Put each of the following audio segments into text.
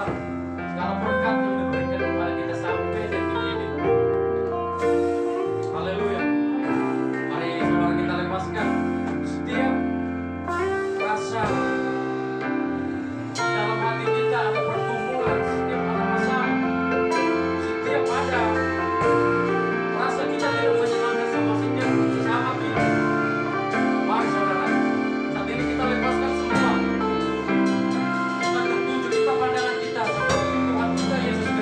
segala berkat yang diberikan kepada kita sampai detik ini. Haleluya. Mari saudara kita lepaskan setiap rasa dalam hati kita ada pergumulan, setiap ada masalah, setiap ada rasa kita tidak menyenangkan sama setiap sesama kita. Mari saudara, saat ini kita lepaskan semua. Kita tertuju, kita pandangan kita sama Tuhan kita Yesus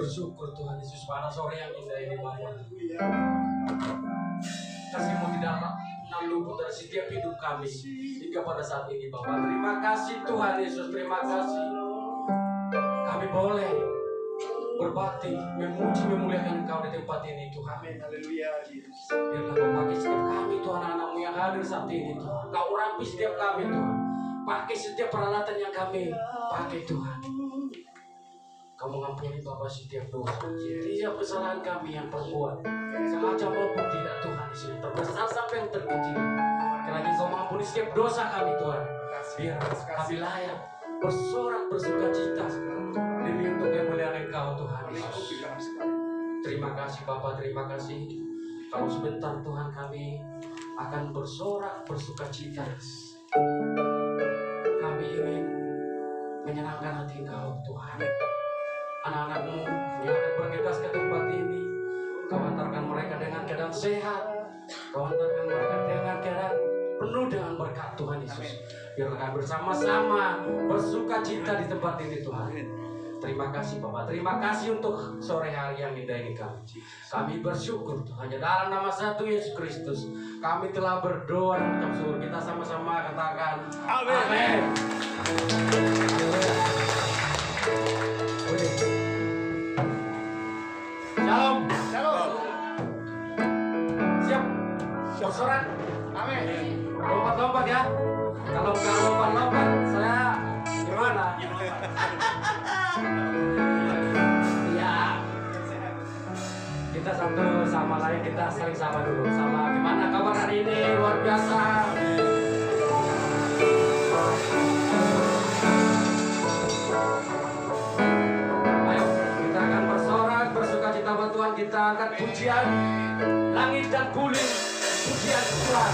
bersyukur Tuhan Yesus pada sore yang indah ini Bapa. Kasih-Mu tidak luput dari setiap hidup kami hingga pada saat ini Bapa. Terima kasih Tuhan Yesus, terima kasih. Kami boleh berbakti, memuji, memuliakan Engkau di tempat ini Tuhan. Haleluya. Biarlah Kau pakai setiap kami Tuhan, anak-anak-Mu yang hadir saat ini Tuhan. Kau urapi setiap kami Tuhan. Pakai setiap peralatan yang kami pakai Tuhan. Kau mengampuni Bapa setiap dosa, setiap kesalahan kami yang perbuat, sengaja maupun tidak Tuhan Yesus, terbesar sampai yang terkecil. Kiranya Kau mengampuni setiap dosa kami Tuhan. Biar kami layak bersorak bersuka cita demi untuk kemuliaan Engkau Tuhan Yesus. Terima kasih Bapa, terima kasih. Kalau sebentar Tuhan kami akan bersorak bersuka cita. Kami ingin menyenangkan hati Engkau Tuhan. Anak-anak-Mu yang akan bergegas ke tempat ini, Kau antarkan mereka dengan keadaan sehat. Kau antarkan mereka dengan keadaan penuh dengan berkat Tuhan Yesus. Biar kami bersama-sama bersuka cita di tempat ini Tuhan. Terima kasih Bapak, terima kasih untuk sore hari yang indah ini kami. Kami bersyukur Tuhan, hanya dalam nama satu Yesus Kristus kami telah berdoa dan mengucap syukur. Kita sama-sama katakan amin. Shalom. Shalom. Siap? Bersorak? Amin. Lompat-lompat ya. Kalau nggak lompat-lompat, saya gimana? Ya. Kita satu sama lain, kita saling sapa dulu. Sama gimana kabar hari ini? Luar biasa. Ayo, kita akan bersorak, bersuka cita buat Tuhan. Kita akan pujian langit dan bumi, pujian Tuhan.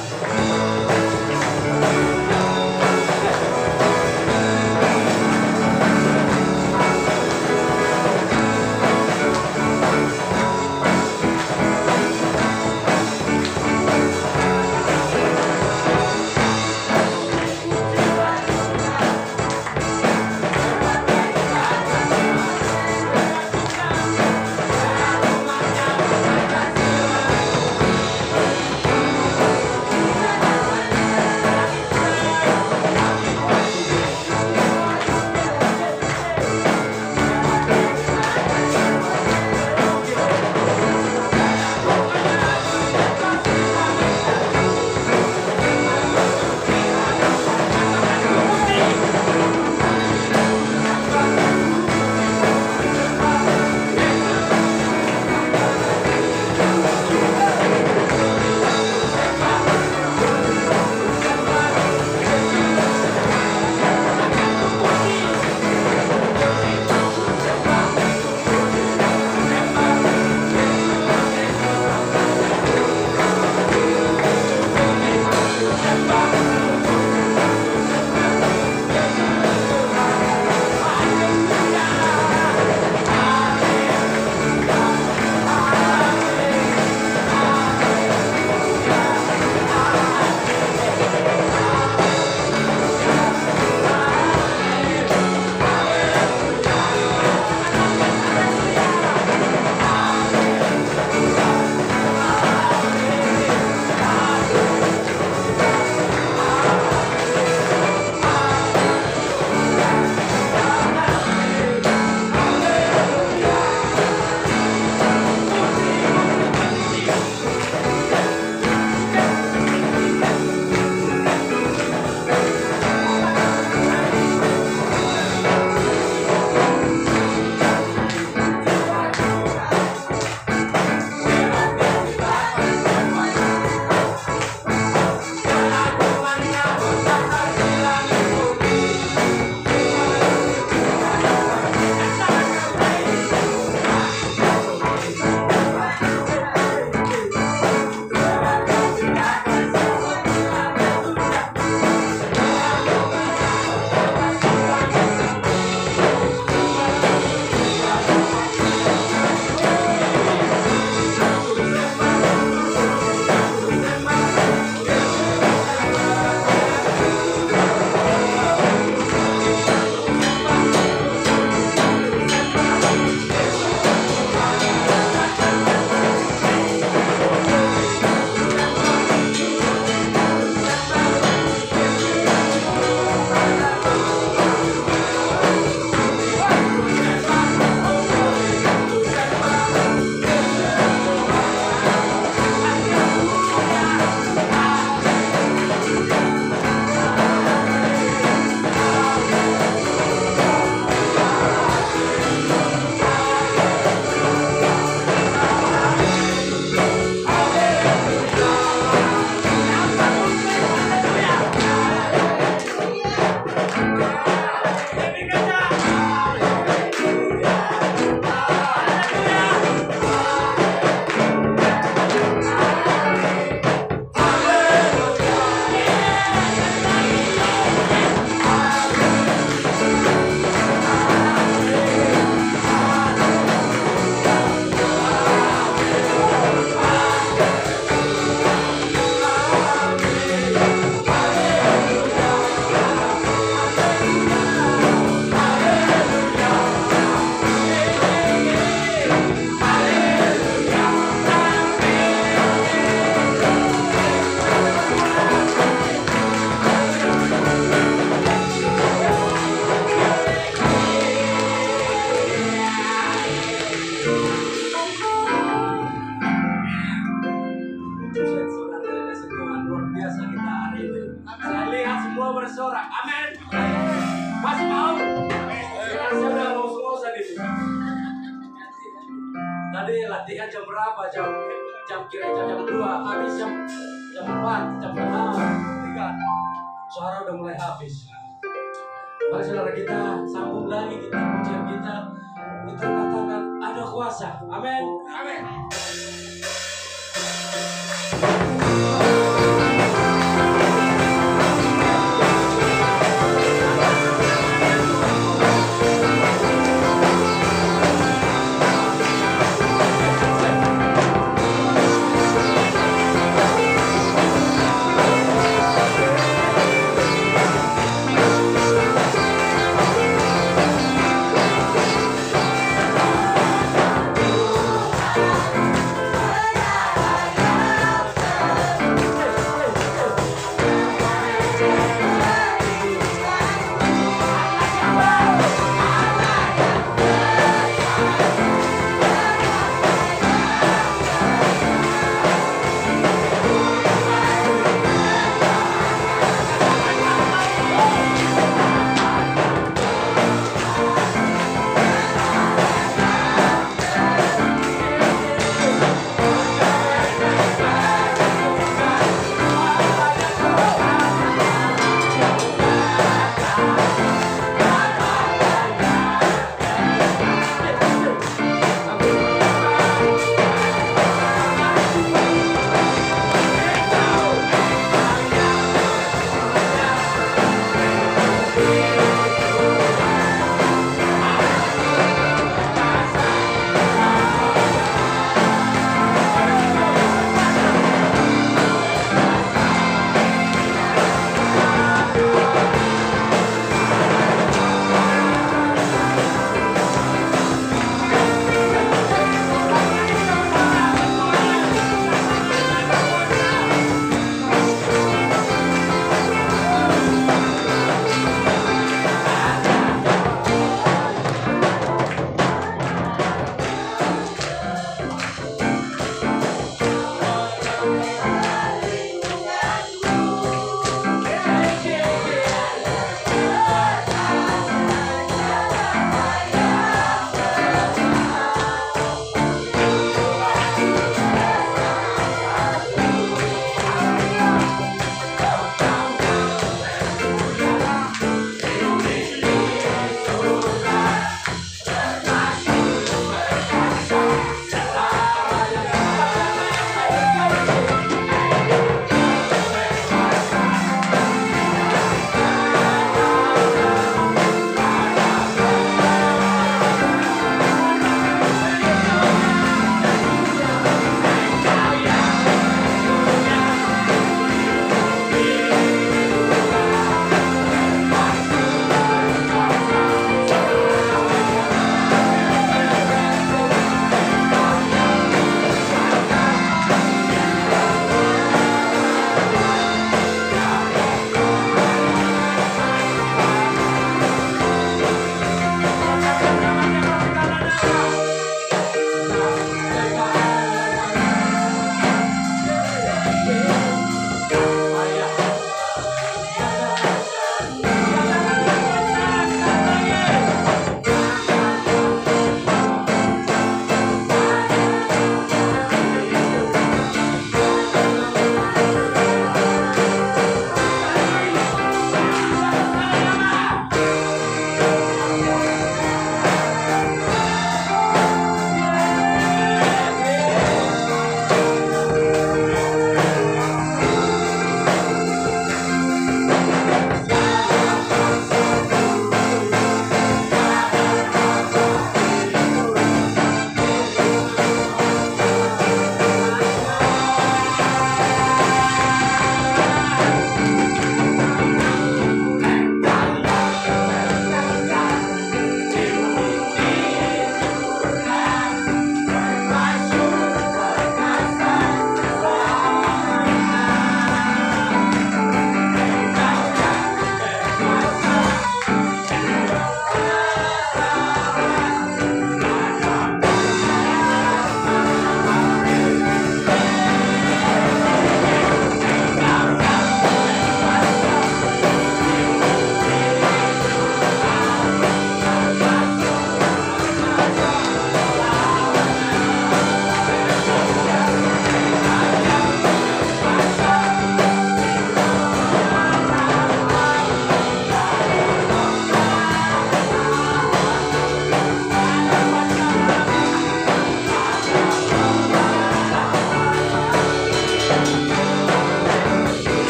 mau bersorak. Amin. Masih mau? Saya udah mau ngos-ngosan ini. Tadi latihan jam berapa? Kira jam 2, habis jam 4, jam 6, 3. Suara udah mulai habis. Mari saudara kita sambung lagi kita pujian kita. Kita katakan ada kuasa. Amin. Amin.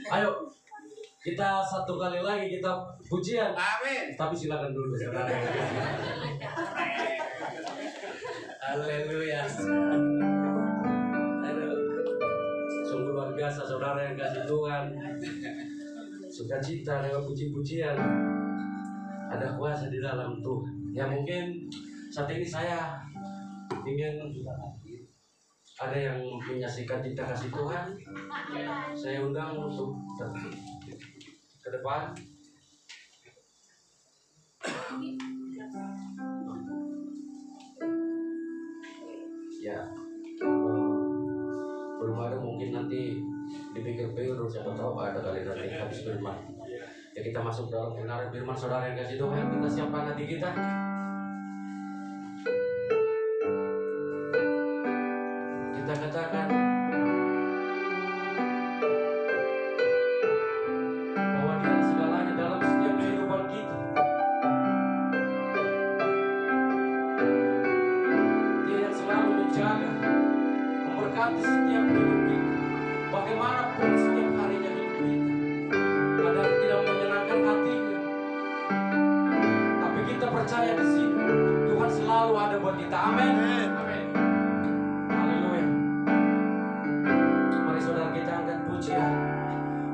Ayo, kita satu kali lagi kita pujian. Amin. Tapi silakan dulu saudara. Haleluya. Aduh, sungguh luar biasa saudara yang kasih Tuhan. Sukacita dengan puji-pujian. Ada kuasa di dalam Tuhan. Ya mungkin saat ini saya ingin ada yang menyaksikan cita kasih Tuhan. Saya undang untuk ke depan. Ya, belum ada mungkin nanti dipikir-pikir siapa tahu ada kali nanti habis firman. Ya kita masuk dalam kebenaran firman saudara yang kasih Tuhan. Kita siapkan hati kita. Kita katakan bahwa Dia segalanya dalam setiap kehidupan kita. Dia yang selalu menjaga, memberkati setiap hidup kita. Bagaimanapun setiap harinya hidup kita, kadang tidak menyenangkan hatinya, tapi kita percaya di sini Tuhan selalu ada buat kita. Amin. Amin. Haleluya. Mari saudara kita angkat pujian.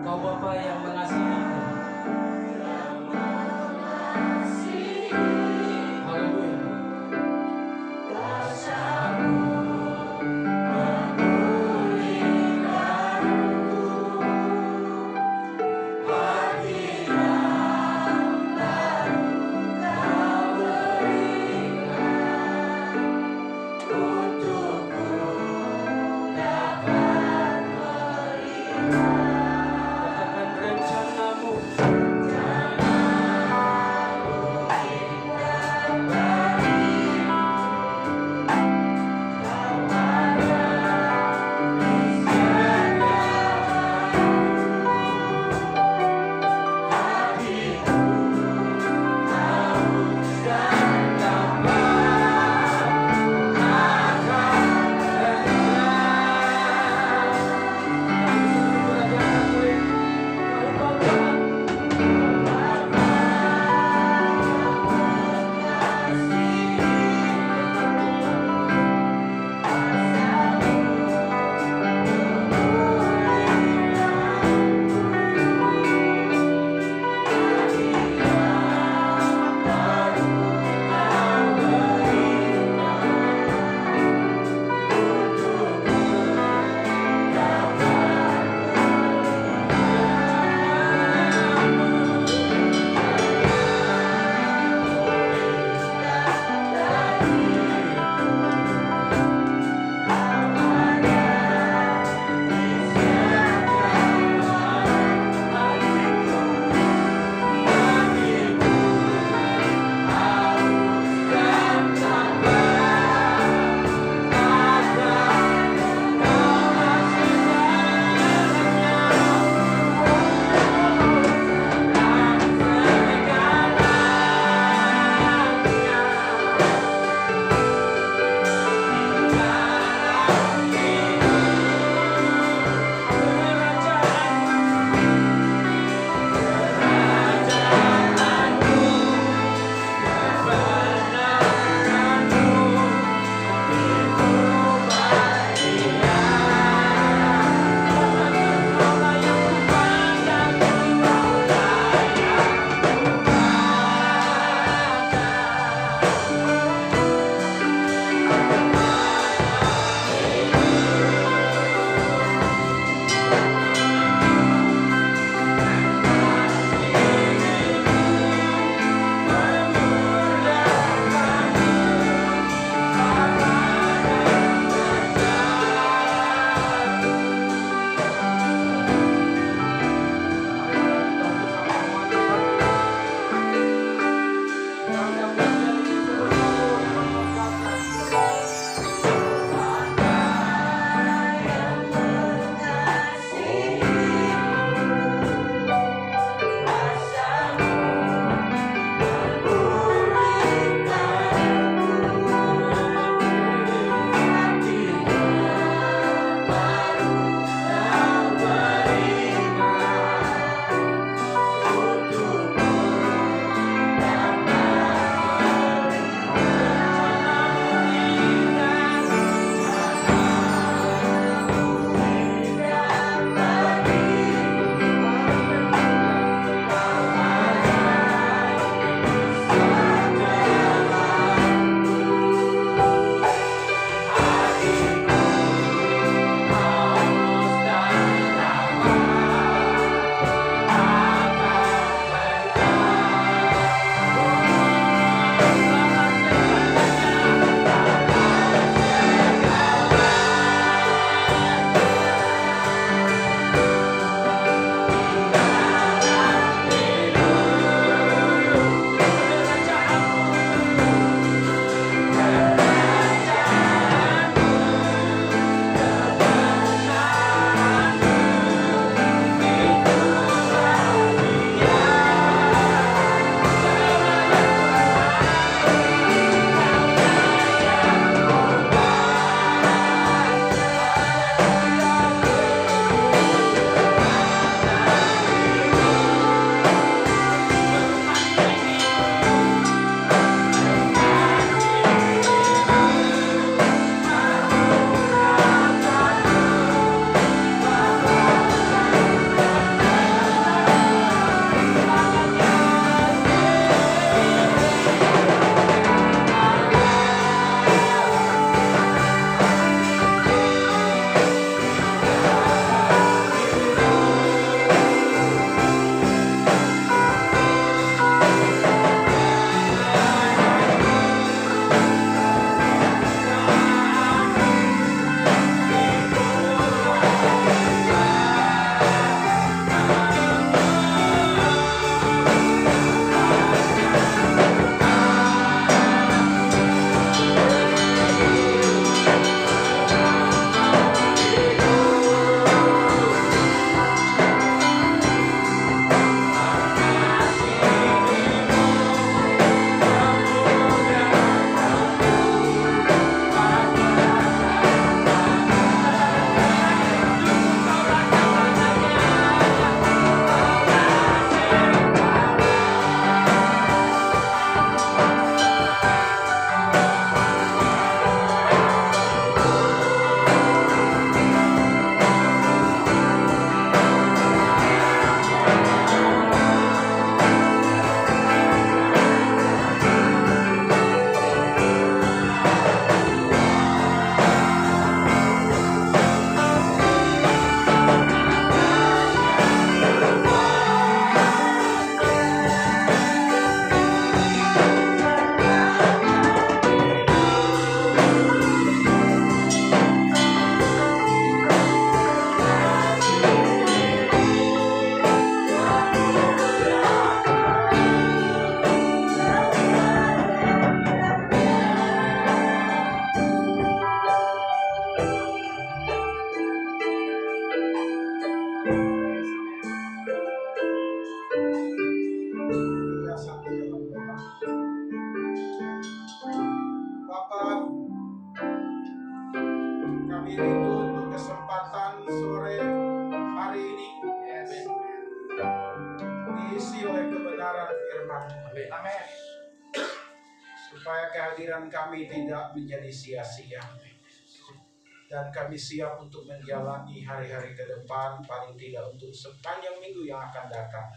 Kau Bapa yang mengasihi. Haleluya. firman sore hari ini. Diisi oleh kebenaran firman. Amin. Supaya kehadiran kami tidak menjadi sia-sia. Dan kami siap untuk menjalani hari-hari ke depan, paling tidak untuk sepanjang minggu yang akan datang.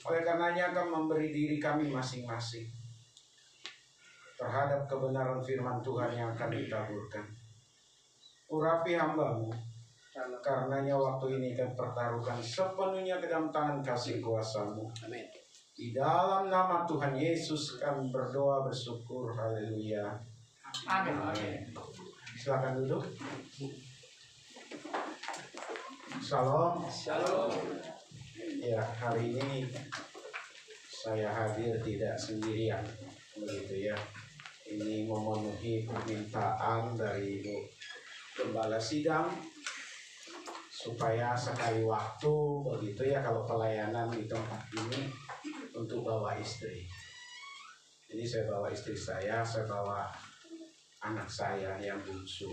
Oleh karenanya kami memberi diri kami masing-masing terhadap kebenaran firman Tuhan yang akan ditaburkan. Urapi hamba-Mu, karenanya waktu ini kami pertaruhkan sepenuhnya ke dalam tangan kasih kuasa-Mu. Amin. Di dalam nama Tuhan Yesus kami berdoa bersyukur. Haleluya. Amin. Amin. Silakan duduk. Shalom. Shalom. Ya, hari ini saya hadir tidak sendirian, begitu ya. Ini memenuhi permintaan dari Ibu Gembala Sidang supaya sekali waktu, begitu ya, kalau pelayanan di tempat ini untuk bawa istri. Ini saya bawa istri saya bawa anak saya yang bungsu.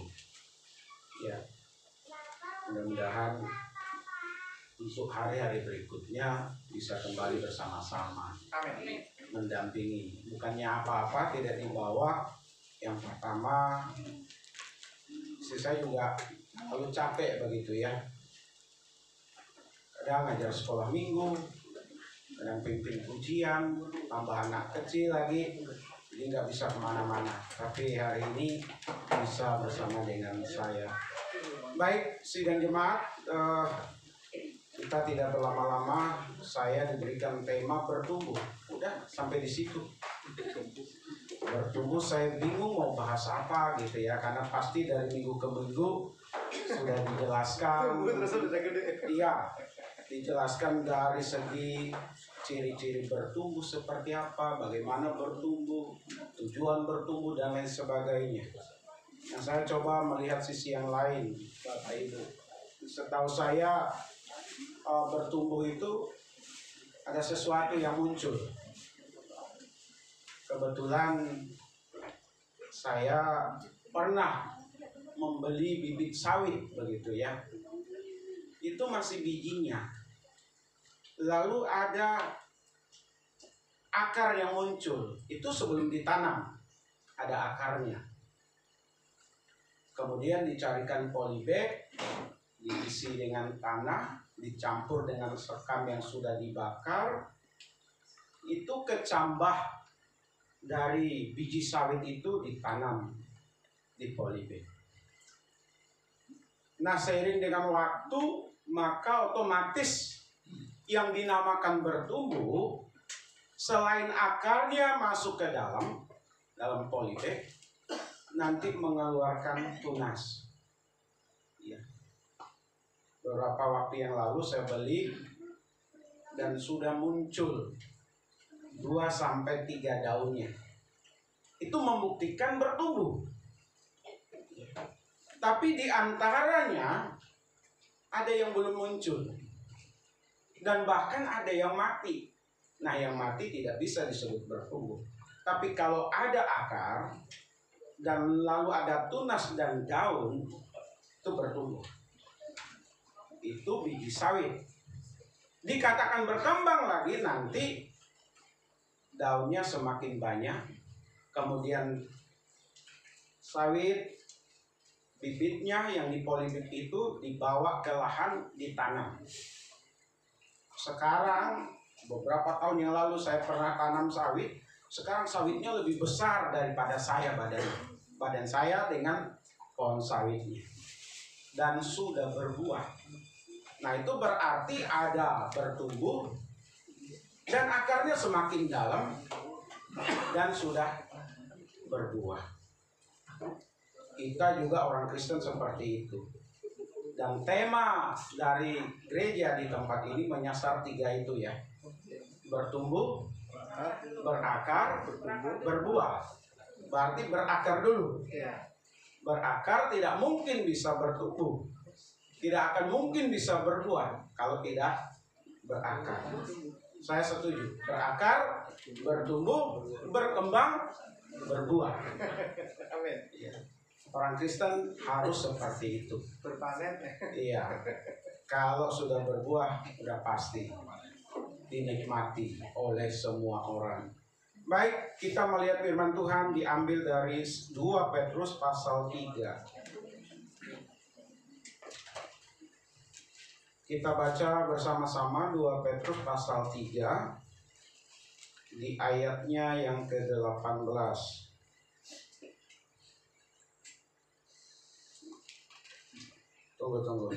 Ya, mudah-mudahan untuk hari-hari berikutnya bisa kembali bersama-sama. Amin. Mendampingi. Bukannya apa-apa tidak dibawa. Yang pertama, istri saya juga lalu capek begitu ya. Kadang ngajar sekolah minggu, kadang pimpin ujian, tambah anak kecil lagi. Jadi nggak bisa kemana-mana. Tapi hari ini bisa bersama dengan saya. Baik, sidang jemaat, kita tidak berlama-lama. Saya diberikan tema bertumbuh. Udah sampai di situ. Bertumbuh, saya bingung mau bahas apa gitu ya, karena pasti dari minggu ke minggu sudah dijelaskan. Iya, dijelaskan dari segi ciri-ciri bertumbuh seperti apa, bagaimana bertumbuh, tujuan bertumbuh dan lain sebagainya. Nah, saya coba melihat sisi yang lain, Bapak Ibu. Setahu saya bertumbuh itu ada sesuatu yang muncul. Kebetulan saya pernah membeli bibit sawit begitu ya. Itu masih bijinya. Lalu ada akar yang muncul. Itu sebelum ditanam ada akarnya. Kemudian dicarikan polybag, diisi dengan tanah, dicampur dengan sekam yang sudah dibakar. Itu kecambah dari biji sawit itu ditanam di polybag. Nah, seiring dengan waktu, maka otomatis yang dinamakan bertumbuh, selain akarnya masuk ke dalam polybag, nanti mengeluarkan tunas. Ya. Beberapa waktu yang lalu saya beli dan sudah muncul 2-3 daunnya. Itu membuktikan bertumbuh. Tapi di antaranya ada yang belum muncul. Dan bahkan ada yang mati. Nah, yang mati tidak bisa disebut bertumbuh. Tapi kalau ada akar dan lalu ada tunas dan daun, itu bertumbuh. Itu biji sawit. Dikatakan berkembang lagi nanti daunnya semakin banyak. Kemudian sawit bibitnya yang di polybag itu dibawa ke lahan ditanam. Sekarang beberapa tahun yang lalu saya pernah tanam sawit. Sekarang sawitnya lebih besar daripada saya badan saya dengan pohon sawitnya. Dan sudah berbuah. Nah, itu berarti ada bertumbuh dan akarnya semakin dalam dan sudah berbuah. Kita juga orang Kristen seperti itu. Dan tema dari gereja di tempat ini menyasar 3 itu ya. Bertumbuh, berakar, berbuah. Berarti berakar dulu. Berakar tidak mungkin bisa bertumbuh. Tidak akan mungkin bisa berbuah kalau tidak berakar. Saya setuju. Berakar, bertumbuh, berkembang, berbuah. Amin. Ya. Orang Kristen harus seperti itu. Berpanen. Iya. Kalau sudah berbuah, udah pasti dinikmati oleh semua orang. Baik, kita melihat firman Tuhan diambil dari 2 Petrus pasal 3. Kita baca bersama-sama 2 Petrus pasal 3 di ayatnya yang ke-18. Tunggu.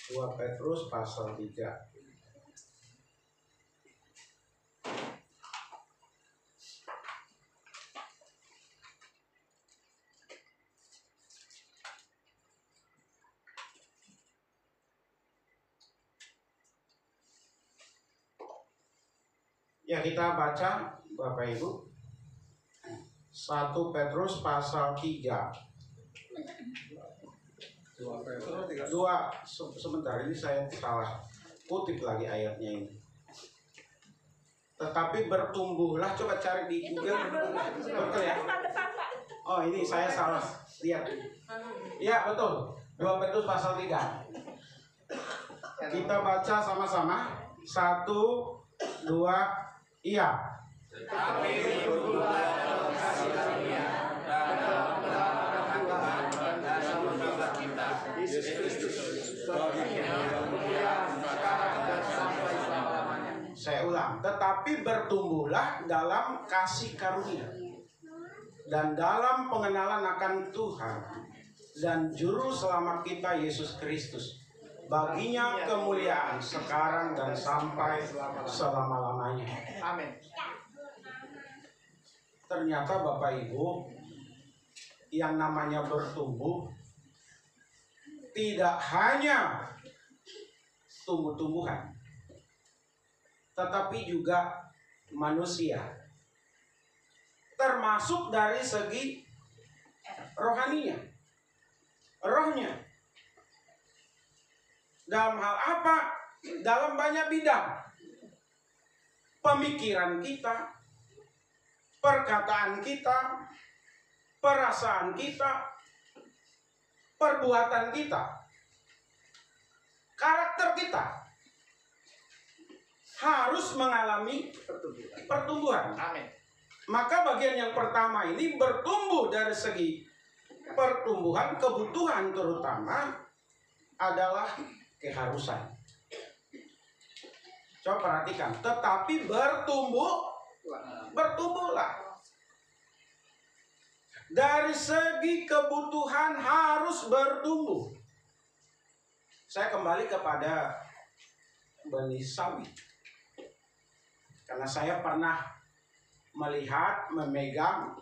2 Petrus pasal 3. Ya, kita baca Bapak Ibu 1 Petrus pasal 3. 2 Petrus 3. Sebentar, ini saya salah kutip lagi ayatnya ini. Tetapi bertumbuhlah, coba cari di Google. Betul ya? Oh, ini saya salah lihat. Ya, betul. 2 Petrus pasal 3. Kita baca sama-sama. 1, 2, iya. Tetapi bertumbuhlah dalam kasih karunia dan dalam pengharapan Tuhan dan Saudara kita Yesus Kristus bagi kemuliaan sekarang dan sampai selama-lamanya. Saya ulang, tetapi bertumbuhlah dalam kasih karunia dan dalam pengenalan akan Tuhan dan Juru Selamat kita Yesus Kristus. Baginya kemuliaan sekarang dan sampai selama-lamanya. Amin. Ternyata Bapak Ibu, yang namanya bertumbuh tidak hanya tumbuh-tumbuhan, tetapi juga manusia, termasuk dari segi rohaninya, rohnya. Dalam hal apa? Dalam banyak bidang. Pemikiran kita, perkataan kita, perasaan kita, perbuatan kita, karakter kita harus mengalami pertumbuhan. Amin. Maka bagian yang pertama ini bertumbuh dari segi pertumbuhan, kebutuhan terutama adalah keharusan. Coba perhatikan, tetapi bertumbuhlah. Dari segi kebutuhan harus bertumbuh. Saya kembali kepada benih sawit. Karena saya pernah melihat, memegang,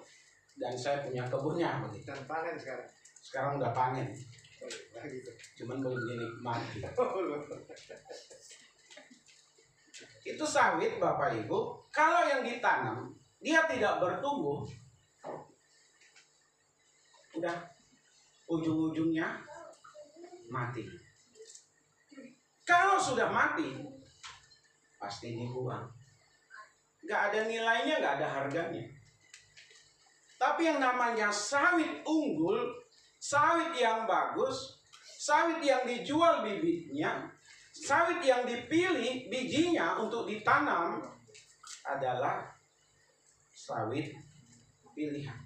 dan saya punya kebunnya. Dan panen sekarang. Sekarang udah panen. Gitu. Cuman belum dinikmati. Itu sawit Bapak Ibu, kalau yang ditanam dia tidak bertumbuh, udah ujung-ujungnya mati. Kalau sudah mati pasti dibuang, nggak ada nilainya, nggak ada harganya. Tapi yang namanya sawit unggul, sawit yang bagus, sawit yang dijual bibitnya, sawit yang dipilih bijinya untuk ditanam adalah sawit pilihan.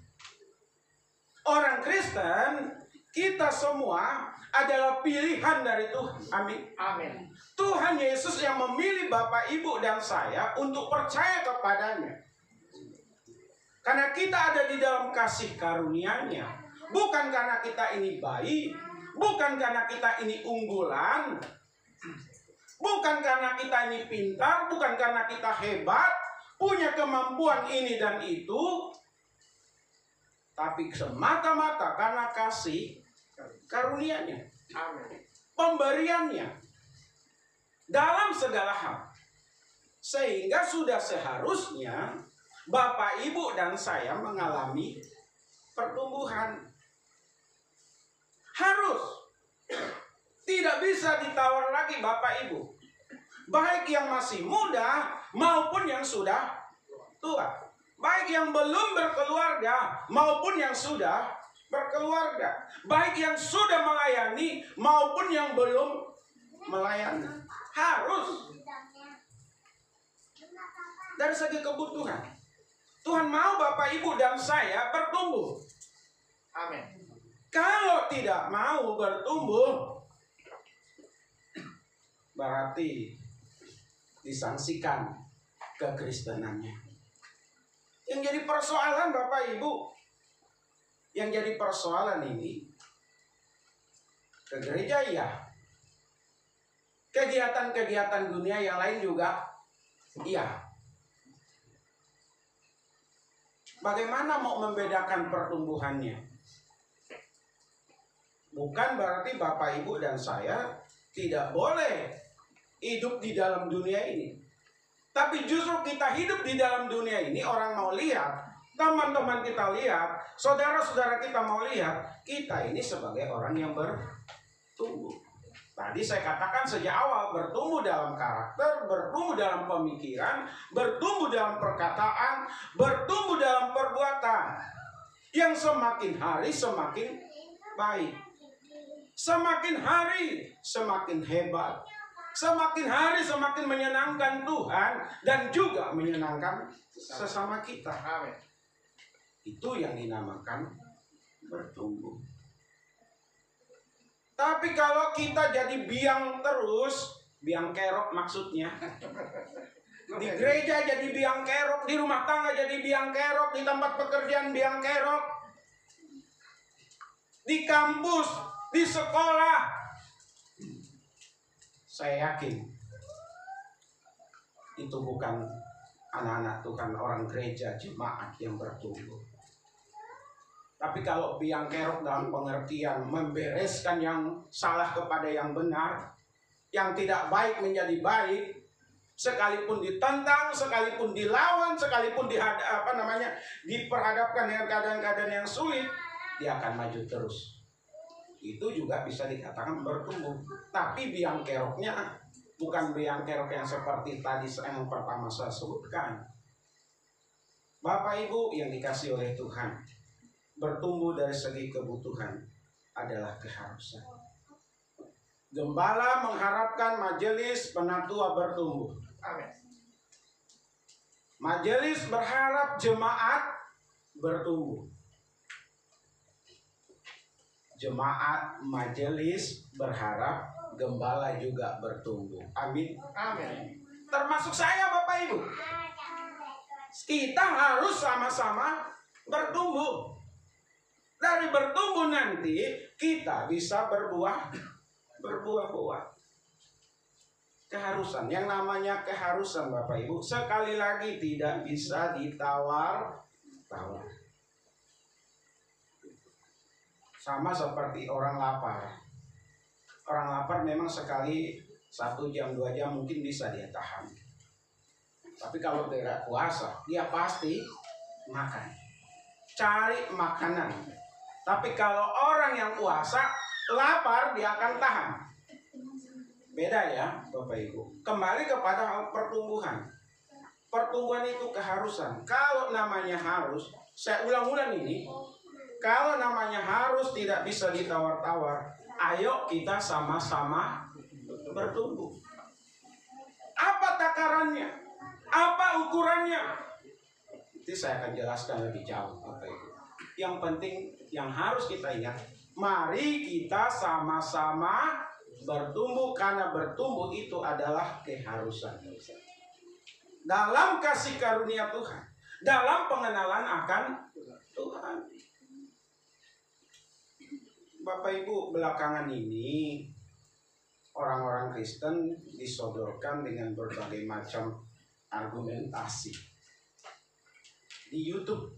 Orang Kristen, kita semua adalah pilihan dari Tuhan. Amin. Amin. Tuhan Yesus yang memilih Bapak, Ibu, dan saya untuk percaya kepadanya. Karena kita ada di dalam kasih karunia-Nya. Bukan karena kita ini baik, bukan karena kita ini unggulan, bukan karena kita ini pintar, bukan karena kita hebat, punya kemampuan ini dan itu, tapi semata-mata karena kasih karunia-Nya, pemberiannya dalam segala hal. Sehingga sudah seharusnya Bapak, Ibu, dan saya mengalami pertumbuhan. Harus. Tidak bisa ditawar lagi Bapak Ibu. Baik yang masih muda maupun yang sudah tua. Baik yang belum berkeluarga maupun yang sudah berkeluarga. Baik yang sudah melayani maupun yang belum melayani. Harus. Dari segi kebutuhan. Tuhan mau Bapak Ibu dan saya bertumbuh. Amin. Kalau tidak mau bertumbuh, berarti disangsikan kekristenannya. Yang jadi persoalan Bapak Ibu, yang jadi persoalan ini, ke gereja iya, kegiatan-kegiatan dunia yang lain juga iya. Bagaimana mau membedakan pertumbuhannya? Bukan berarti Bapak Ibu dan saya tidak boleh hidup di dalam dunia ini. Tapi justru kita hidup di dalam dunia ini, orang mau lihat, teman-teman kita lihat, saudara-saudara kita mau lihat, kita ini sebagai orang yang bertumbuh. Tadi saya katakan sejak awal, bertumbuh dalam karakter, bertumbuh dalam pemikiran, bertumbuh dalam perkataan, bertumbuh dalam perbuatan. Yang semakin hari semakin baik. Semakin hari semakin hebat. Semakin hari semakin menyenangkan Tuhan dan juga menyenangkan sesama kita. Amin. Itu yang dinamakan bertumbuh. Tapi kalau kita jadi biang terus, biang kerok maksudnya. Di gereja jadi biang kerok, di rumah tangga jadi biang kerok, di tempat pekerjaan biang kerok, di kampus, di sekolah. Saya yakin itu bukan anak-anak Tuhan, orang gereja, jemaat yang bertumbuh. Tapi kalau biang kerok dalam pengertian membereskan yang salah kepada yang benar, yang tidak baik menjadi baik, sekalipun ditentang, sekalipun dilawan, sekalipun diperhadapkan dengan keadaan-keadaan yang sulit, dia akan maju terus. Itu juga bisa dikatakan bertumbuh. Tapi biang keroknya bukan biang kerok yang seperti tadi yang pertama saya sebutkan. Bapak Ibu yang dikasih oleh Tuhan, bertumbuh dari segi kebutuhan adalah keharusan. Gembala mengharapkan majelis penatua bertumbuh. Amin. Majelis berharap jemaat bertumbuh. Jemaat majelis berharap gembala juga bertumbuh. Amin. Amin. Termasuk saya Bapak Ibu. Kita harus sama-sama bertumbuh. Dari bertumbuh nanti kita bisa berbuah-buah. Keharusan, yang namanya keharusan Bapak Ibu, sekali lagi tidak bisa ditawar-tawar. Sama seperti orang lapar. Orang lapar memang sekali 1 jam 2 jam mungkin bisa dia tahan. Tapi kalau tidak puasa, dia pasti makan. Cari makanan. Tapi kalau orang yang puasa, lapar dia akan tahan. Beda ya Bapak Ibu. Kembali kepada pertumbuhan. Pertumbuhan itu keharusan. Kalau namanya harus, saya ulang-ulang ini, kalau namanya harus tidak bisa ditawar-tawar, ayo kita sama-sama bertumbuh. Apa takarannya? Apa ukurannya? Nanti saya akan jelaskan lebih jauh Bapak Ibu. Yang penting yang harus kita ingat, mari kita sama-sama bertumbuh, karena bertumbuh itu adalah keharusan. Dalam kasih karunia Tuhan, dalam pengenalan akan Tuhan. Bapak Ibu, belakangan ini orang-orang Kristen disodorkan dengan berbagai macam argumentasi. Di YouTube,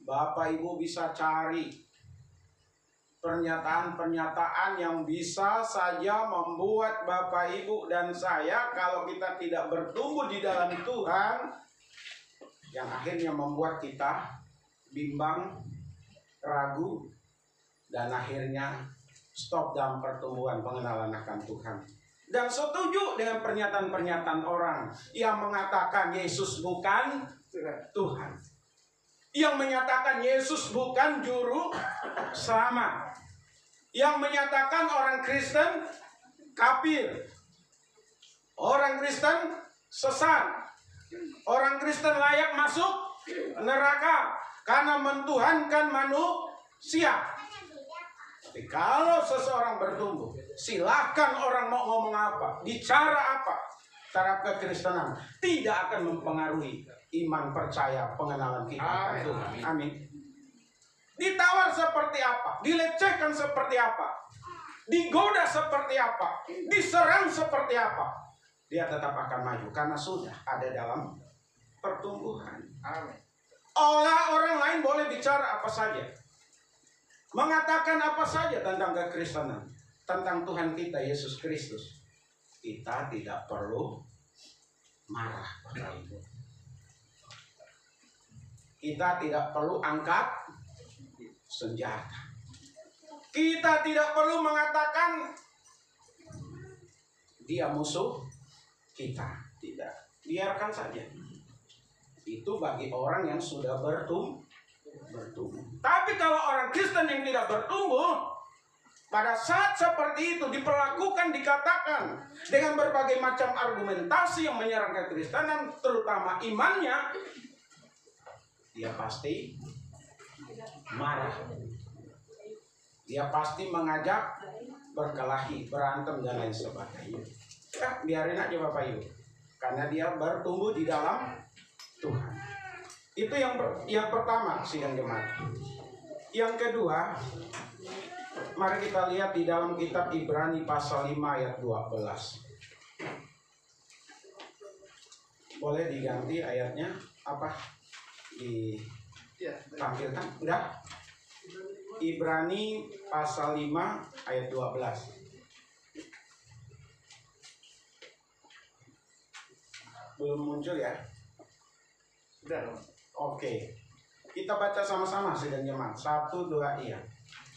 Bapak Ibu bisa cari pernyataan-pernyataan yang bisa saja membuat Bapak Ibu dan saya, kalau kita tidak bertumbuh di dalam Tuhan, yang akhirnya membuat kita bimbang, ragu, dan akhirnya stop dalam pertumbuhan pengenalan akan Tuhan. dan setuju dengan pernyataan-pernyataan orang yang mengatakan Yesus bukan Tuhan, yang menyatakan Yesus bukan juru selamat, yang menyatakan orang Kristen kafir, orang Kristen sesat, orang Kristen layak masuk neraka karena mentuhankan manusia. Tapi kalau seseorang bertumbuh, silahkan orang mau ngomong apa, bicara apa, taraf kekristenan tidak akan mempengaruhi iman, percaya, pengenalan kita akan Tuhan. Amin. Ditawar seperti apa, dilecehkan seperti apa, digoda seperti apa, diserang seperti apa, dia tetap akan maju karena sudah ada dalam pertumbuhan. Amin. Orang lain boleh bicara apa saja, mengatakan apa saja tentang kekristenan, tentang Tuhan kita Yesus Kristus. Kita tidak perlu marah. Kita tidak perlu angkat senjata. Kita tidak perlu mengatakan dia musuh kita. Tidak. Biarkan saja. Itu bagi orang yang sudah bertumbuh. Tapi kalau orang Kristen yang tidak bertumbuh, pada saat seperti itu diperlakukan, dikatakan dengan berbagai macam argumentasi yang menyerang kekristenan, terutama imannya, dia pasti marah. Dia pasti mengajak berkelahi, berantem dan lain sebagainya. Ya, biarin aja Bapak Ibu, karena dia bertumbuh di dalam Tuhan. Itu yang pertama, sidang jemaat. Yang kedua, mari kita lihat di dalam kitab Ibrani pasal 5 ayat 12. Boleh diganti ayatnya apa? Ditampilkan? Udah? Ibrani pasal 5 ayat 12. Belum muncul ya? Udah. Oke. Kita baca sama-sama sidang jemaat. 1, 2, iya.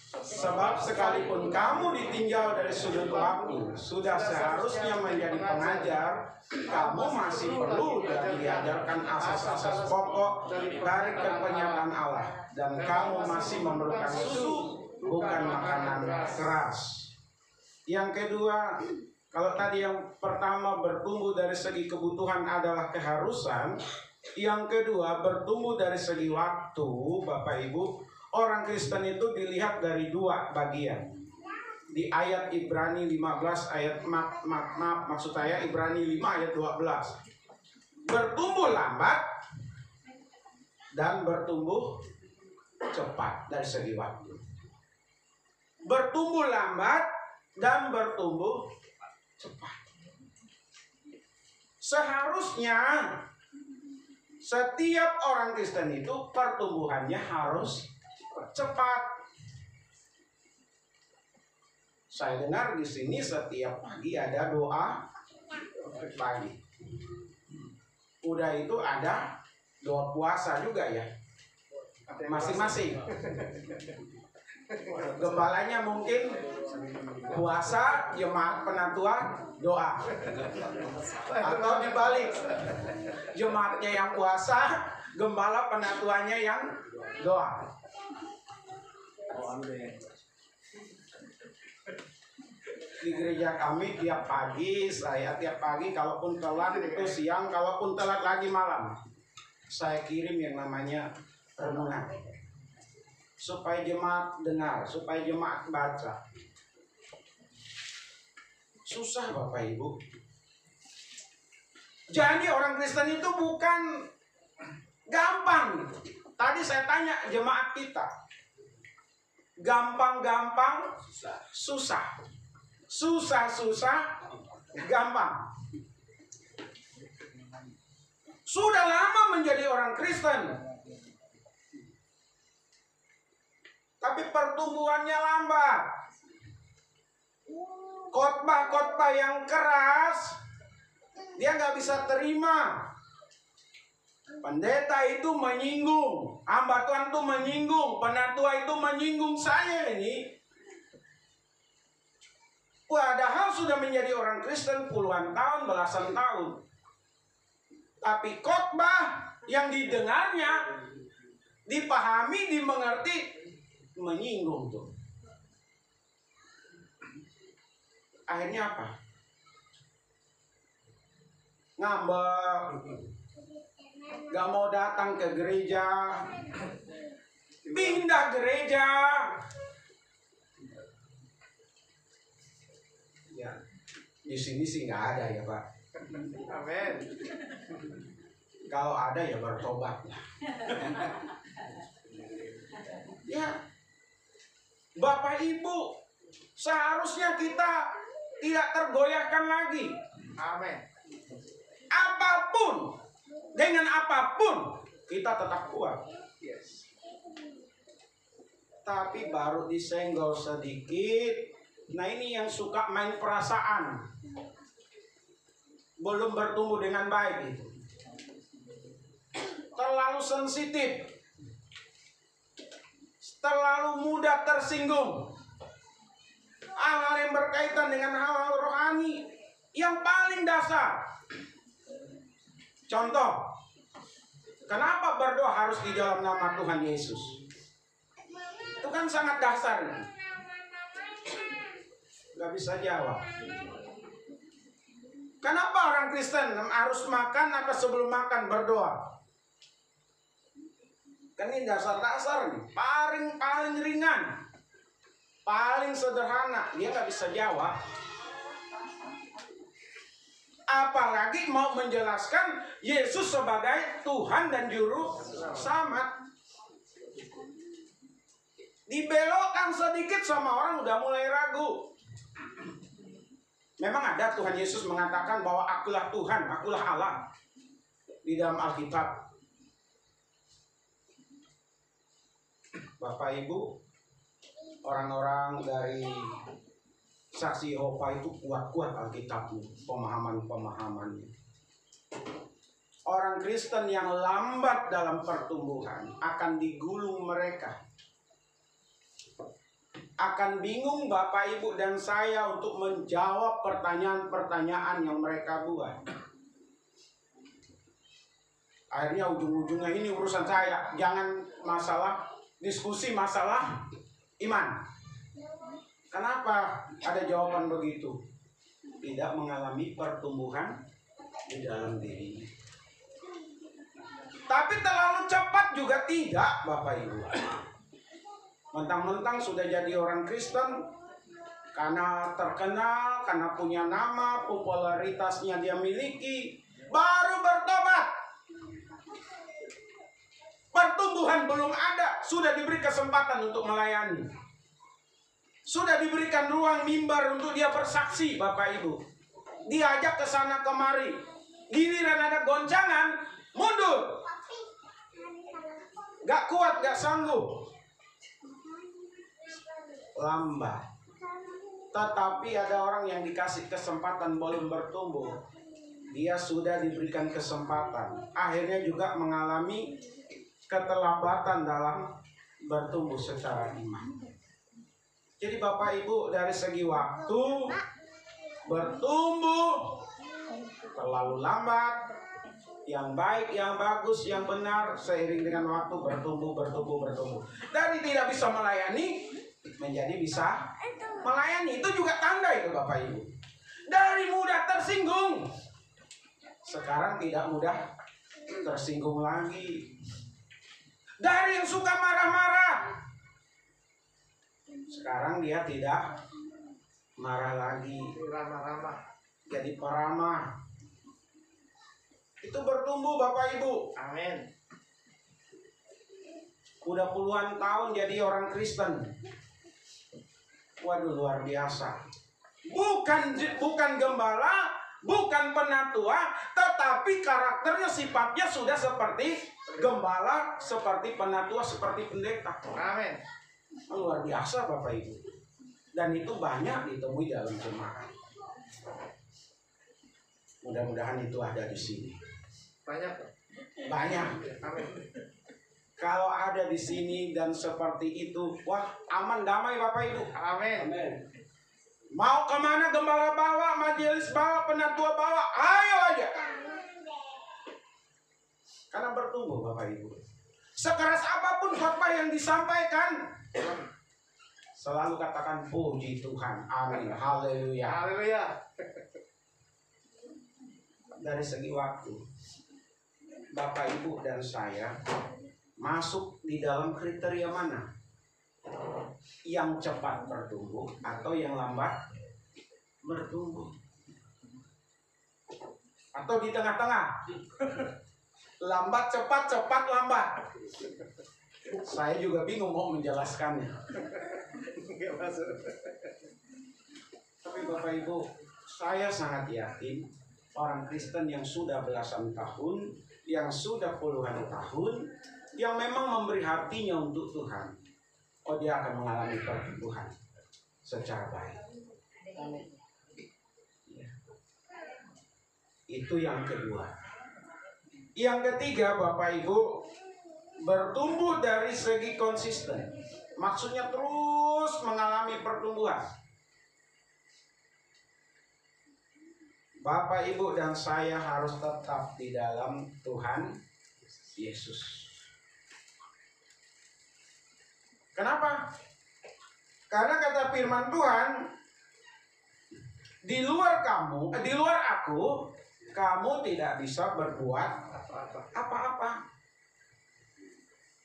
Sebab sekalipun kamu ditinjau dari sudut waktu, sudah seharusnya menjadi pengajar, kamu masih perlu diajarkan asas-asas pokok dari kepenyataan Allah, dan kamu masih memerlukan susu, bukan makanan keras. Yang kedua, kalau tadi yang pertama bertumbuh dari segi kebutuhan adalah keharusan, yang kedua bertumbuh dari segi waktu, Bapak Ibu. Orang Kristen itu dilihat dari dua bagian. Di ayat Ibrani 15 ayat maksud saya Ibrani 5 ayat 12. Bertumbuh lambat dan bertumbuh cepat dari segi waktu. Bertumbuh lambat dan bertumbuh cepat. Seharusnya setiap orang Kristen itu pertumbuhannya harus cepat. Saya dengar di sini setiap pagi ada doa pagi. Udah itu ada doa puasa juga ya. Masing-masing. Gembalanya mungkin puasa, jemaat penatua doa. Atau dibalik, jemaatnya yang puasa, gembala penatuanya yang doa. Di gereja kami tiap pagi, saya tiap pagi, kalaupun telat itu siang, kalaupun telat lagi malam, saya kirim yang namanya renungan supaya jemaat dengar, supaya jemaat baca. Susah Bapak Ibu. Jadi orang Kristen itu bukan gampang. Tadi saya tanya jemaat kita, gampang-gampang, susah. Susah-susah, gampang. Sudah lama menjadi orang Kristen, tapi pertumbuhannya lambat. Khotbah-khotbah yang keras, dia nggak bisa terima. Pendeta itu menyinggung, hamba Tuhan itu menyinggung, penatua itu menyinggung saya ini. Padahal sudah menjadi orang Kristen puluhan tahun, belasan tahun. Tapi khotbah yang didengarnya, dipahami, dimengerti, menyinggung tuh. Akhirnya apa? Ngambek, gak mau datang ke gereja, pindah gereja. Ya, di sini sih nggak ada ya Pak. Amin. Kalau ada ya bertobat. Ya, Bapak Ibu, seharusnya kita tidak tergoyahkan lagi. Amin. Apapun, dengan apapun kita tetap kuat. Yes. Tapi baru disenggol sedikit. Nah ini yang suka main perasaan, belum bertumbuh dengan baik itu. Terlalu sensitif, terlalu mudah tersinggung. Hal-hal yang berkaitan dengan hal-hal rohani yang paling dasar. Contoh, kenapa berdoa harus di dalam nama Tuhan Yesus? Itu kan sangat dasar. Gak bisa jawab. Kenapa orang Kristen harus makan apa sebelum makan berdoa? Kan ini dasar-dasar nih, paling ringan, paling sederhana, dia gak bisa jawab. Apalagi mau menjelaskan Yesus sebagai Tuhan dan Juru Selamat. Dibelokkan sedikit sama orang udah mulai ragu. Memang ada Tuhan Yesus mengatakan bahwa akulah Tuhan, akulah Allah di dalam Alkitab. Bapak Ibu, orang-orang dari Saksi Yehova itu kuat-kuat Alkitabnya, pemahaman-pemahamannya. Orang Kristen yang lambat dalam pertumbuhan akan digulung mereka. Akan bingung Bapak Ibu dan saya untuk menjawab pertanyaan-pertanyaan yang mereka buat. Akhirnya ujung-ujungnya ini urusan saya. Jangan masalah diskusi masalah iman. Kenapa ada jawaban begitu? Tidak mengalami pertumbuhan di dalam dirinya. Tapi terlalu cepat juga tidak Bapak Ibu. Mentang-mentang sudah jadi orang Kristen, karena terkenal, karena punya nama, popularitasnya dia miliki, baru bertobat. Pertumbuhan belum ada, sudah diberi kesempatan untuk melayani. Sudah diberikan ruang mimbar untuk dia bersaksi, Bapak Ibu. Diajak ke sana kemari. Giliran ada goncangan, mundur. Gak kuat, gak sanggup. Lambat. Tetapi ada orang yang dikasih kesempatan belum bertumbuh. Dia sudah diberikan kesempatan. Akhirnya juga mengalami keterlambatan dalam bertumbuh secara iman. Jadi Bapak Ibu dari segi waktu bertumbuh terlalu lambat. Yang baik, yang bagus, yang benar seiring dengan waktu bertumbuh. Dari tidak bisa melayani menjadi bisa melayani. Itu juga tanda itu Bapak Ibu. Dari mudah tersinggung sekarang tidak mudah tersinggung lagi. Dari yang suka marah-marah sekarang dia tidak marah lagi, Ramah-ramah. jadi peramah. Itu bertumbuh Bapak Ibu. Amin. Udah puluhan tahun jadi orang Kristen. Waduh luar biasa. Bukan gembala, bukan penatua, tetapi karakternya, sifatnya sudah seperti gembala, seperti penatua, seperti pendeta. Amin. Luar biasa Bapak Ibu. Dan itu banyak ditemui dalam jemaat. Mudah-mudahan itu ada di sini. Banyak. Banyak. Amin. Kalau ada di sini dan seperti itu, wah aman damai Bapak Ibu. Amin. Amin. Mau kemana gembala bawa, majelis bawa, penatua bawa, ayo aja. Karena bertumbuh Bapak Ibu. Sekeras apapun khotbah yang disampaikan, selalu katakan puji Tuhan, amin, haleluya. Haleluya. Dari segi waktu, Bapak Ibu dan saya masuk di dalam kriteria mana? Yang cepat bertumbuh atau yang lambat bertumbuh? Atau di tengah-tengah? Lambat cepat, cepat lambat. Saya juga bingung mau menjelaskannya. Nggak masuk. Tapi Bapak Ibu, saya sangat yakin orang Kristen yang sudah belasan tahun, yang sudah puluhan tahun, yang memang memberi hatinya untuk Tuhan, dia akan mengalami pertumbuhan secara baik. Ya. Itu yang kedua. Yang ketiga Bapak Ibu, bertumbuh dari segi konsisten. Maksudnya terus mengalami pertumbuhan. Bapak Ibu dan saya harus tetap di dalam Tuhan Yesus. Kenapa? Karena kata firman Tuhan, di luar aku, kamu tidak bisa berbuat apa-apa.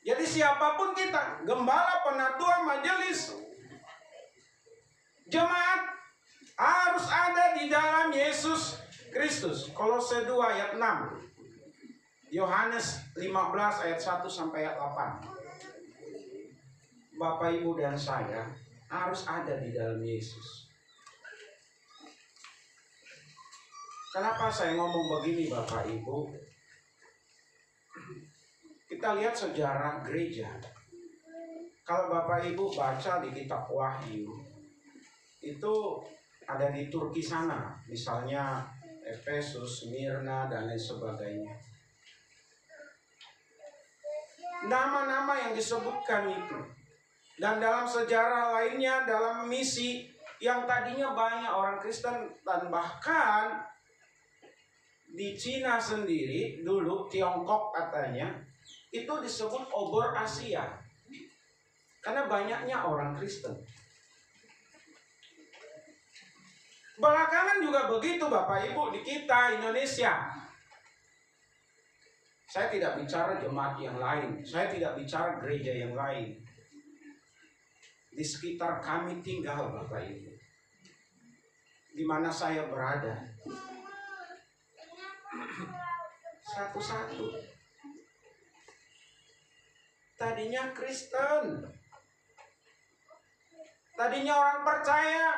Jadi siapapun kita, gembala, penatua, majelis, jemaat, harus ada di dalam Yesus Kristus. Kolose 2 ayat 6. Yohanes 15 ayat 1 sampai ayat 8. Bapak Ibu dan saya harus ada di dalam Yesus. Kenapa saya ngomong begini Bapak Ibu? Kita lihat sejarah gereja. Kalau Bapak Ibu baca di kitab Wahyu, itu ada di Turki sana, misalnya Efesus, Smyrna, dan lain sebagainya. Nama-nama yang disebutkan itu. Dan dalam sejarah lainnya, dalam misi yang tadinya banyak orang Kristen, dan bahkan di Cina sendiri, dulu Tiongkok katanya, itu disebut obor Asia. Karena banyaknya orang Kristen. Belakangan juga begitu Bapak Ibu di kita Indonesia. Saya tidak bicara jemaat yang lain, saya tidak bicara gereja yang lain. Di sekitar kami tinggal Bapak Ibu, di mana saya berada, satu-satu tadinya Kristen, tadinya orang percaya,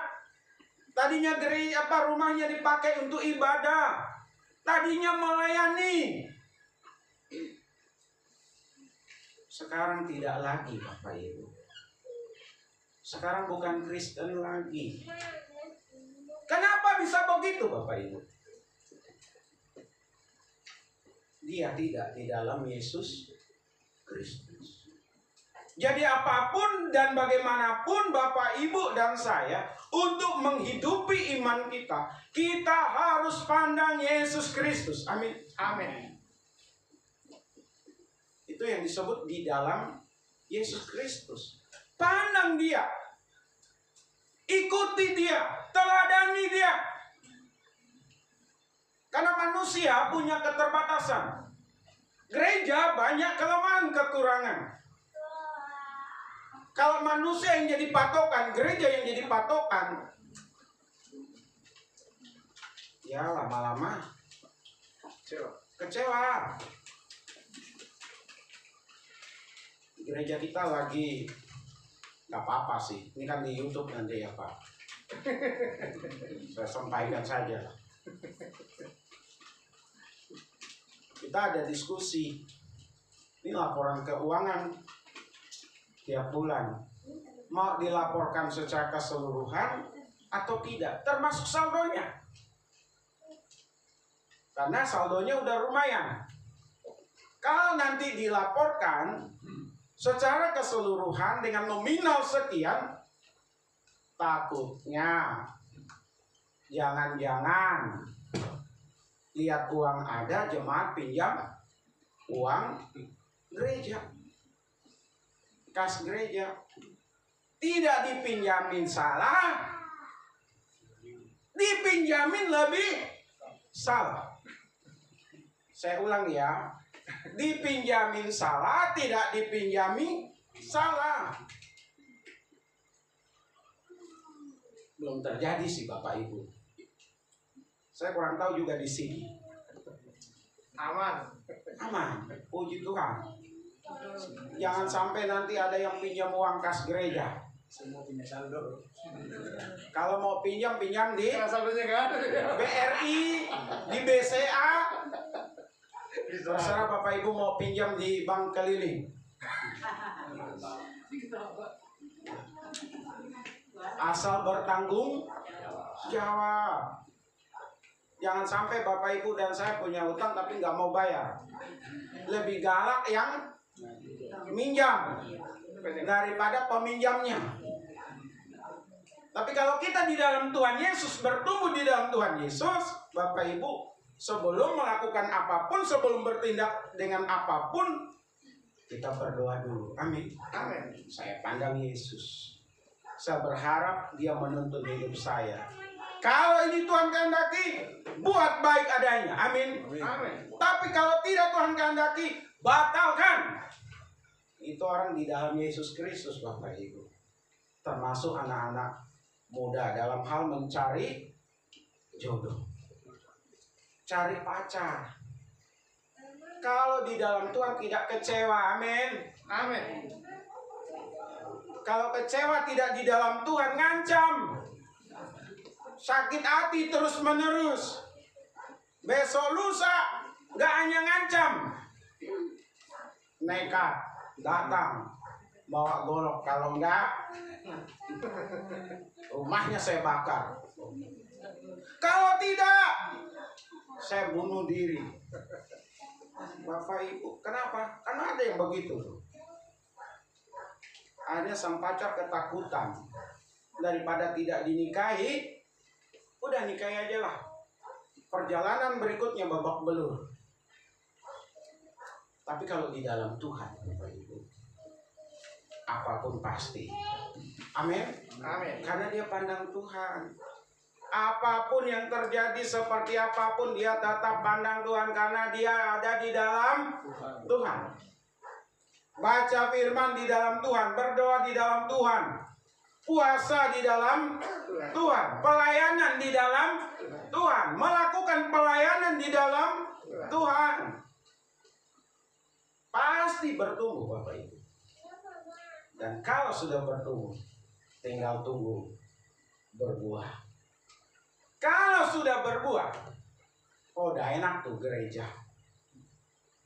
tadinya gereja rumahnya dipakai untuk ibadah, tadinya melayani. Sekarang tidak lagi Bapak Ibu. Sekarang bukan Kristen lagi. Kenapa bisa begitu Bapak Ibu? Dia tidak di dalam Yesus Kristus. Jadi apapun dan bagaimanapun Bapak Ibu dan saya, untuk menghidupi iman kita, kita harus pandang Yesus Kristus. Amin. Amin. Itu yang disebut di dalam Yesus Kristus. Pandang dia, ikuti dia, teladani dia. Karena manusia punya keterbatasan. Gereja banyak kelemahan, kekurangan. Kalau manusia yang jadi patokan, gereja yang jadi patokan, ya lama-lama kecewa. Gereja kita lagi nggak apa-apa sih. Ini kan di YouTube nanti ya Pak. Saya sampaikan saja. Kita ada diskusi. Ini laporan keuangan tiap bulan. Mau dilaporkan secara keseluruhan atau tidak? Termasuk saldonya. Karena saldonya udah lumayan. Kalau nanti dilaporkan secara keseluruhan dengan nominal sekian, takutnya Jangan-jangan lihat uang ada, jemaat pinjam uang gereja, kas gereja. Tidak dipinjamin salah, dipinjamin lebih salah. Saya ulang ya, dipinjamin salah, tidak dipinjami salah. Belum terjadi sih Bapak Ibu. Saya kurang tahu juga di sini. Aman. Aman, puji Tuhan. Jangan sampai nanti ada yang pinjam uang kas gereja. Semua punya saldo. Kalau mau pinjam di Saldonya nggak ada. BRI, di BCA. Terserah Bapak Ibu mau pinjam di bank keliling. Asal bertanggung jawab. Jangan sampai Bapak Ibu dan saya punya utang tapi nggak mau bayar. Lebih galak yang minjam daripada peminjamnya. Tapi kalau kita di dalam Tuhan Yesus, bertumbuh di dalam Tuhan Yesus, Bapak Ibu, sebelum melakukan apapun, sebelum bertindak dengan apapun, kita berdoa dulu. Amin. Amin. Saya pandang Yesus. Saya berharap Dia menuntun hidup saya. Kalau ini Tuhan kehendaki, buat baik adanya. Amin. Amin. Tapi kalau tidak Tuhan kehendaki, batalkan. Itu orang di dalam Yesus Kristus, Bapak Ibu. Termasuk anak-anak muda dalam hal mencari jodoh. Cari pacar. Kalau di dalam Tuhan tidak kecewa, amin. Amin. Kalau kecewa tidak di dalam Tuhan, ngancam. Sakit hati terus menerus. Besok lusa gak hanya ngancam, nekat datang bawa golok, kalau enggak rumahnya saya bakar. Kalau tidak saya bunuh diri. Bapak Ibu, kenapa? Karena ada yang begitu. Akhirnya sang pacar ketakutan, daripada tidak dinikahi, udah nikahi aja lah. Perjalanan berikutnya babak belur. Tapi kalau di dalam Tuhan, Bapak Ibu, apapun pasti. Amin. Amin. Karena Dia pandang Tuhan. Apapun yang terjadi, seperti apapun, Dia tetap pandang Tuhan, karena Dia ada di dalam Tuhan. Baca firman di dalam Tuhan, berdoa di dalam Tuhan, puasa di dalam Tuhan, pelayanan di dalam Tuhan, melakukan pelayanan di dalam Tuhan. Pasti bertumbuh, Bapak Ibu. Dan kalau sudah bertumbuh, tinggal tunggu berbuah. Kalau sudah berbuah, oh udah enak tuh gereja,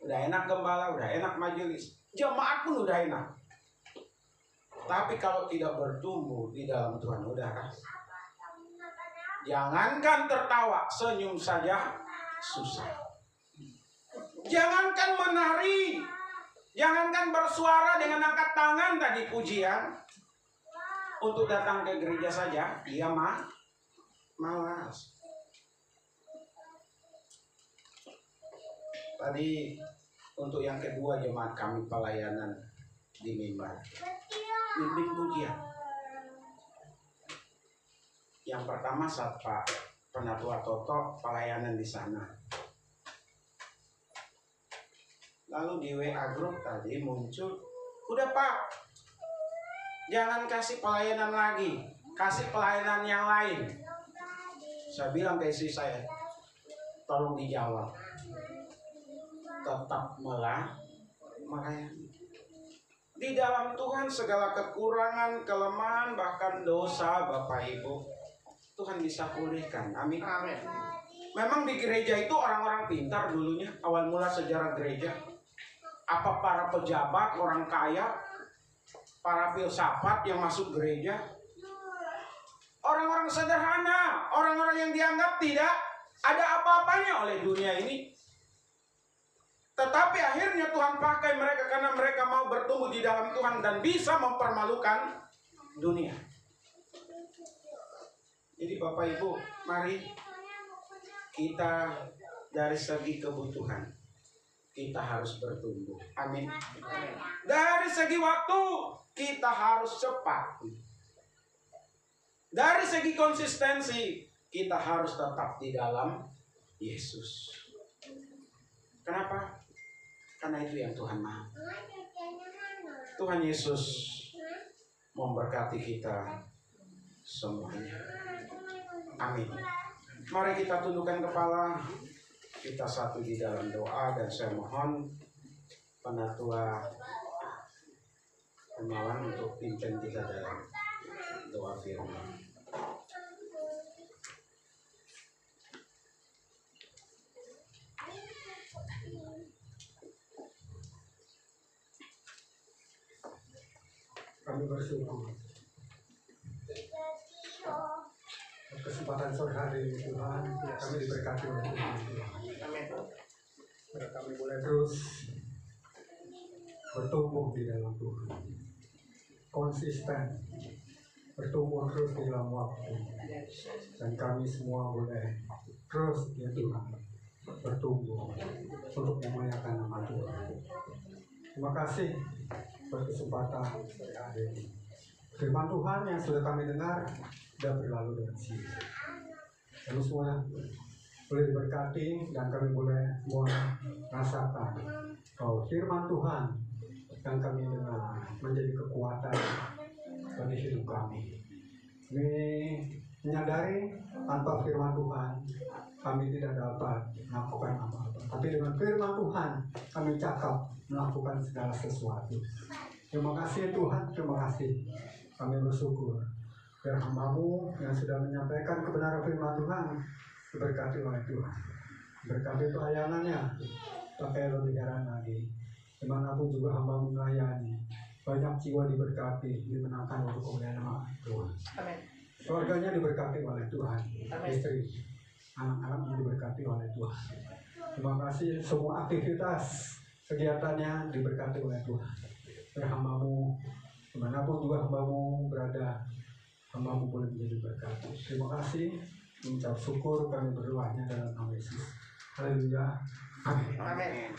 udah enak gembala, udah enak majelis, jemaat pun udah enak. Tapi kalau tidak bertumbuh di dalam Tuhan, udah. Jangankan tertawa, senyum saja susah. Jangankan menari, jangankan bersuara dengan angkat tangan tadi pujian, untuk datang ke gereja saja dia malas. Tadi untuk yang kedua jemaat kami pelayanan di mimbar, bimbing pujian. Yang pertama saat Pak Penatua Toto pelayanan di sana. Lalu di WA group tadi muncul, udah Pak, jangan kasih pelayanan lagi, kasih pelayanan yang lain. Saya bilang ke istri saya, tolong dijawab. Tetap melayani. Di dalam Tuhan segala kekurangan, kelemahan, bahkan dosa Bapak Ibu, Tuhan bisa pulihkan. Amin. Amin. Memang di gereja itu orang-orang pintar dulunya, awal mula sejarah gereja. Apa para pejabat, orang kaya, para filsafat yang masuk gereja? Orang-orang sederhana, orang-orang yang dianggap tidak ada apa-apanya oleh dunia ini. Tetapi akhirnya Tuhan pakai mereka karena mereka mau bertumbuh di dalam Tuhan dan bisa mempermalukan dunia. Jadi Bapak Ibu, mari kita dari segi kebutuhan kita harus bertumbuh. Amin. Dari segi waktu kita harus cepat. Dari segi konsistensi kita harus tetap di dalam Yesus. Kenapa? Karena itu yang Tuhan mau. Tuhan Yesus memberkati kita semuanya. Amin. Mari kita tundukkan kepala, kita satu di dalam doa, dan saya mohon Penatua Penawan untuk pimpin kita dalam doa firman. Kami bersyukur kesempatan sore hari ini Tuhan, kami diberkati oleh Tuhan. Agar kami boleh terus bertumbuh di dalam Tuhan, konsisten bertumbuh terus di dalam waktu, dan kami semua boleh terus ya Tuhan bertumbuh untuk memuliakan nama Tuhan. Terima kasih berkesempatan sore hari ini. Firman Tuhan yang sudah kami dengar sudah berlalu dengan sia-sia. Kami semua boleh diberkati dan kami boleh merasakan bahwa firman Tuhan yang kami dengar menjadi kekuatan bagi hidup kami. Kami menyadari tanpa firman Tuhan kami tidak dapat melakukan apa-apa. Tapi dengan firman Tuhan kami cakap melakukan segala sesuatu. Terima kasih Tuhan, terima kasih. Kami bersyukur biar hamba-Mu yang sudah menyampaikan kebenaran firman Tuhan diberkati oleh Tuhan. Berkati pelayanannya, pakai lebih heran lagi. Dimanapun juga hamba-Mu melayani, banyak jiwa diberkati, dimenangkan untuk kemuliaan nama Tuhan. Amin. Keluarganya diberkati oleh Tuhan, istri, anak-anaknya diberkati oleh Tuhan. Terima kasih semua aktivitas kegiatannya diberkati oleh Tuhan. Biar hamba-Mu dimanapun juga hamba-Mu berada, hamba-Mu boleh menjadi berkat. Terima kasih, mengucap syukur kami berdoanya dalam nama Yesus. Haleluya. Amin. Amin.